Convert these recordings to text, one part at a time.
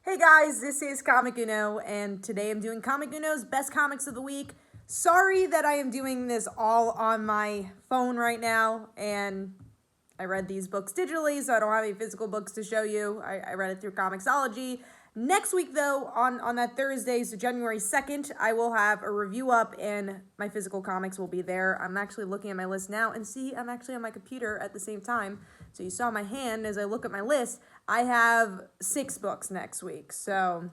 Hey guys, this is Comic Uno, and today I'm doing Comic Uno's Best Comics of the Week. Sorry that I am doing this all on my phone right now, and I read these books digitally, so I don't have any physical books to show you. I read it through Comixology. Next week, though, on that Thursday, so January 2nd, I will have a review up, and my physical comics will be there. I'm actually looking at my list now, and see, I'm actually on my computer at the same time. So you saw my hand as I look at my list. I have 6 books next week, so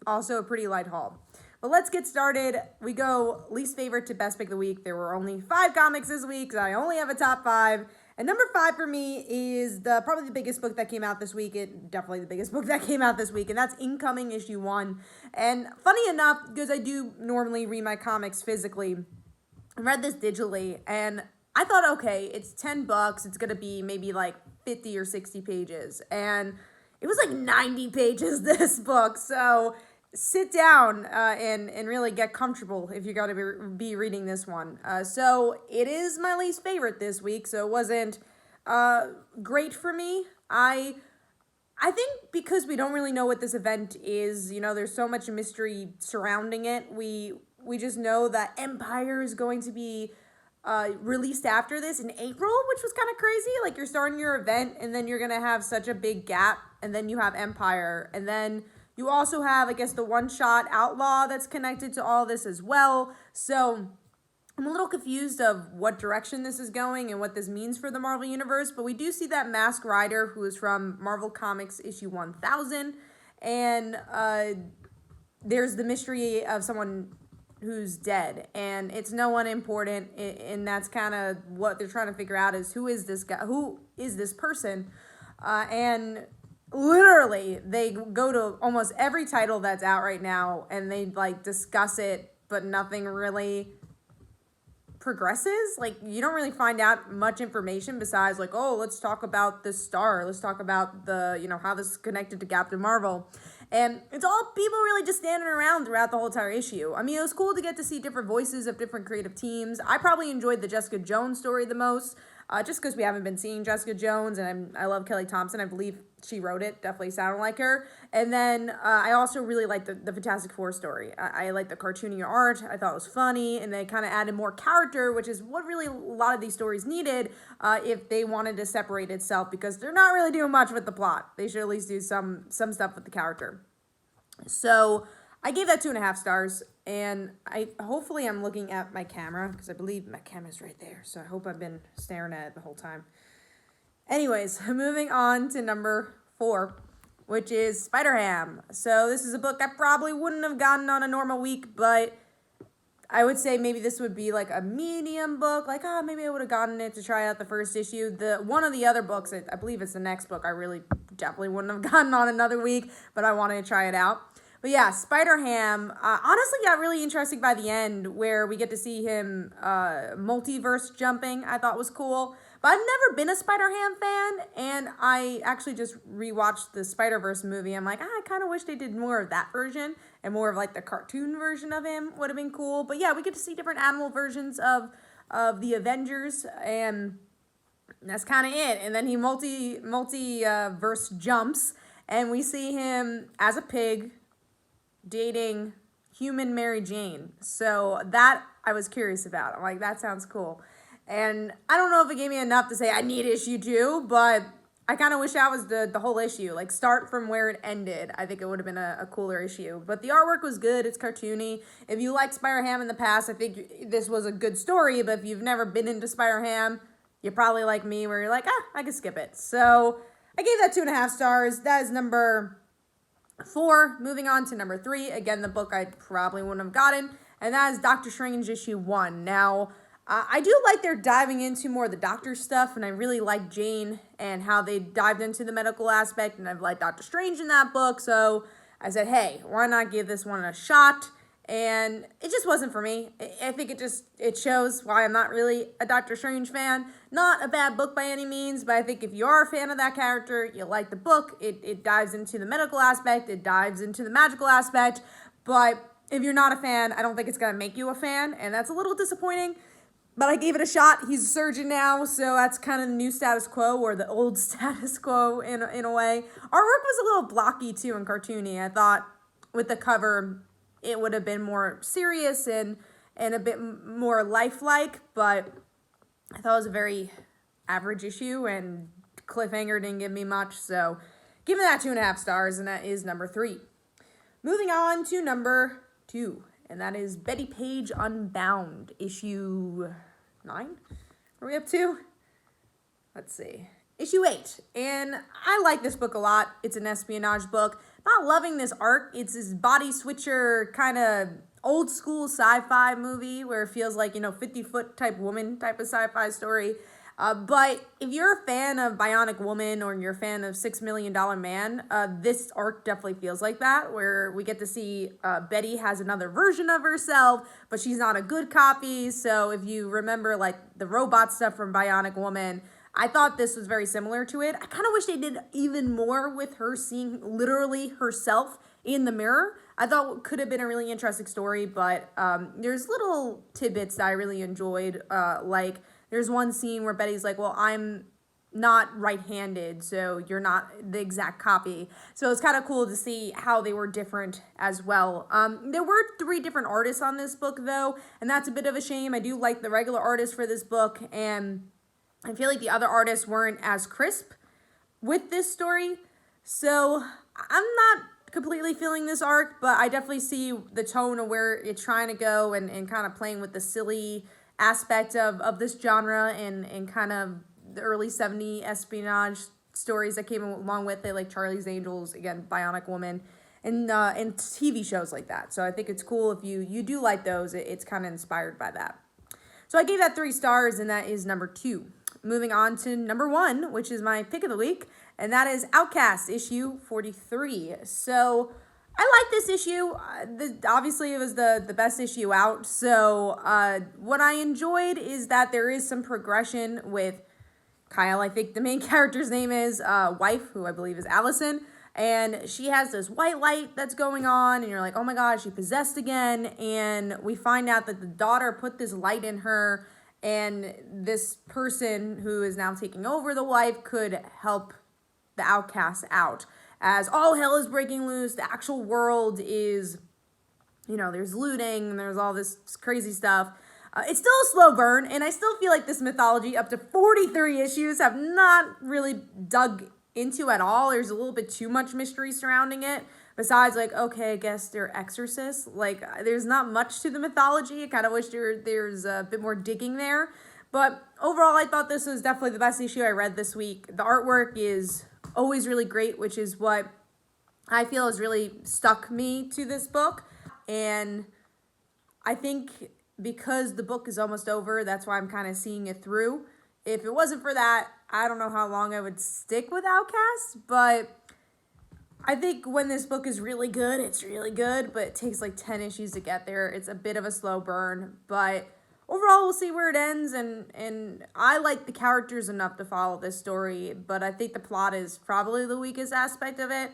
also a pretty light haul. But let's get started. We go least favorite to best pick of the week. There were only 5 comics this week, so I only have a top 5. And number 5 for me is probably the biggest book that came out this week. Definitely the biggest book that came out this week, and that's Incoming issue 1. And funny enough, because I do normally read my comics physically, I read this digitally, and I thought, okay, it's $10. It's gonna be maybe like 50 or 60 pages, and it was like 90 pages. This book, so sit down and really get comfortable if you're gonna be reading this one. So it is my least favorite this week, so it wasn't great for me. I think because we don't really know what this event is, there's so much mystery surrounding it. We just know that Empire is going to be released after this in April, which was kind of crazy. Like, you're starting your event, and then you're going to have such a big gap, and then you have Empire, and then you also have, I guess, the one-shot Outlaw that's connected to all this as well. So I'm a little confused of what direction this is going and what this means for the Marvel Universe, but we do see that Masked Rider, who is from Marvel Comics issue 1000, and there's the mystery of someone who's dead, and it's no one important, and that's kind of what they're trying to figure out, is who is this guy, who is this person, and literally they go to almost every title that's out right now, and they like discuss it, but nothing really progresses. Like, you don't really find out much information besides like, oh, let's talk about this star, let's talk about the how this is connected to Captain Marvel. And it's all people really just standing around throughout the whole entire issue. I mean, it was cool to get to see different voices of different creative teams. I probably enjoyed the Jessica Jones story the most, just because we haven't been seeing Jessica Jones, and I love Kelly Thompson. I believe she wrote it. Definitely sounded like her. And then I also really liked the Fantastic Four story. I liked the cartoony art. I thought it was funny, and they kind of added more character, which is what really a lot of these stories needed if they wanted to separate itself, because they're not really doing much with the plot. They should at least do some stuff with the character. So I gave that 2.5 stars, and hopefully I'm looking at my camera, because I believe my camera's right there, so I hope I've been staring at it the whole time. Anyways, moving on to number 4, which is Spider-Ham. So this is a book I probably wouldn't have gotten on a normal week, but I would say maybe this would be like a medium book. Like, maybe I would have gotten it to try out the first issue. One of the other books, I believe it's the next book, I really definitely wouldn't have gotten on another week, but I wanted to try it out. But yeah, Spider-Ham honestly got really interesting by the end, where we get to see him multiverse jumping. I thought was cool. But I've never been a Spider-Ham fan, and I actually just rewatched the Spider-Verse movie. I'm like, I kind of wish they did more of that version, and more of like the cartoon version of him would have been cool. But yeah, we get to see different animal versions of the Avengers, and that's kind of it. And then he multi-verse jumps, and we see him as a pig dating human Mary Jane. So that I was curious about. I'm like, that sounds cool. And I don't know if it gave me enough to say I need issue 2, but I kind of wish that was the whole issue. Like, start from where it ended. I think it would have been a cooler issue. But the artwork was good. It's cartoony. If you liked Spider-Ham in the past, I think this was a good story. But if you've never been into Spider-Ham, you're probably like me, where you're like, I can skip it. So I gave that 2.5 stars. That is number 4. Moving on to number 3. Again, the book I probably wouldn't have gotten. And that is Doctor Strange issue 1. Now, I do like they're diving into more of the doctor stuff, and I really like Jane and how they dived into the medical aspect, and I've liked Doctor Strange in that book, so I said, hey, why not give this one a shot? And it just wasn't for me. I think it shows why I'm not really a Doctor Strange fan. Not a bad book by any means, but I think if you are a fan of that character, you like the book, it dives into the medical aspect, it dives into the magical aspect, but if you're not a fan, I don't think it's going to make you a fan, and that's a little disappointing. But I gave it a shot. He's a surgeon now, so that's kind of the new status quo, or the old status quo in a way. Artwork was a little blocky too and cartoony. I thought with the cover it would have been more serious and a bit more lifelike, but I thought it was a very average issue, and cliffhanger didn't give me much, so giving that 2.5 stars, and that is number 3. Moving on to number 2. And that is Bettie Page Unbound, issue 9? Are we up to? Let's see. Issue 8. And I like this book a lot. It's an espionage book. Not loving this art. It's this body switcher kind of old school sci-fi movie where it feels like, 50-foot type woman type of sci-fi story. But if you're a fan of Bionic Woman or you're a fan of $6 Million Man, this arc definitely feels like that, where we get to see Betty has another version of herself, but she's not a good copy. So if you remember like the robot stuff from Bionic Woman, I thought this was very similar to it. I kind of wish they did even more with her seeing literally herself in the mirror. I thought it could have been a really interesting story, but there's little tidbits that I really enjoyed, like there's one scene where Betty's like, well, I'm not right-handed, so you're not the exact copy. So it's kind of cool to see how they were different as well. There were 3 different artists on this book, though, and that's a bit of a shame. I do like the regular artist for this book, and I feel like the other artists weren't as crisp with this story. So I'm not completely feeling this arc, but I definitely see the tone of where it's trying to go and kind of playing with the silly aspect of this genre and kind of the early 70s espionage stories that came along with it, like Charlie's Angels, again, Bionic Woman, and TV shows like that. So I think it's cool if you do like those. It's kind of inspired by that. So I gave that 3 stars, and that is number 2. Moving on to number 1, which is my pick of the week, and that is Outcast, issue 43. So I like this issue. Obviously, it was the best issue out. So what I enjoyed is that there is some progression with Kyle, I think the main character's name is, wife, who I believe is Allison. And she has this white light that's going on, and you're like, oh my gosh, she possessed again. And we find out that the daughter put this light in her, and this person who is now taking over the wife could help the outcasts out. As all hell is breaking loose, the actual world is, there's looting, and there's all this crazy stuff. It's still a slow burn, and I still feel like this mythology, up to 43 issues, have not really dug into at all. There's a little bit too much mystery surrounding it. Besides, like, okay, I guess they're exorcists. Like, there's not much to the mythology. I kind of wish there's a bit more digging there. But overall, I thought this was definitely the best issue I read this week. The artwork is always really great, which is what I feel has really stuck me to this book. And I think because the book is almost over, that's why I'm kind of seeing it through. If it wasn't for that, I don't know how long I would stick with Outcast, but I think when this book is really good, it's really good, but it takes like 10 issues to get there. It's a bit of a slow burn, but overall, we'll see where it ends, and I like the characters enough to follow this story, but I think the plot is probably the weakest aspect of it.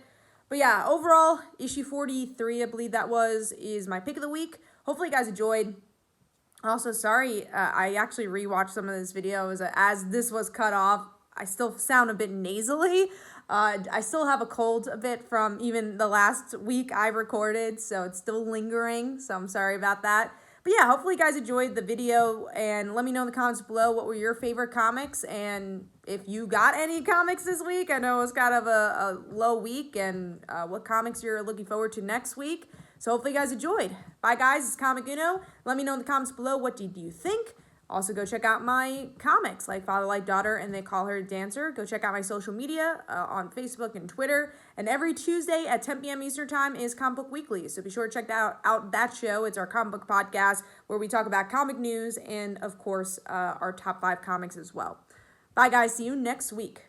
But yeah, overall, issue 43, I believe that is my pick of the week. Hopefully you guys enjoyed. Also, sorry, I actually rewatched some of this video as this was cut off. I still sound a bit nasally. I still have a cold a bit from even the last week I recorded, so it's still lingering, so I'm sorry about that. But yeah, hopefully you guys enjoyed the video, and let me know in the comments below what were your favorite comics, and if you got any comics this week. I know it was kind of a low week, and what comics you're looking forward to next week. So hopefully you guys enjoyed. Bye guys, it's Comic Uno. Let me know in the comments below, what did you think? Also, go check out my comics, like Father Like Daughter and They Call Her a Dancer. Go check out my social media on Facebook and Twitter. And every Tuesday at 10 p.m. Eastern Time is Comic Book Weekly. So be sure to check out that show. It's our comic book podcast where we talk about comic news and, of course, our top 5 comics as well. Bye, guys. See you next week.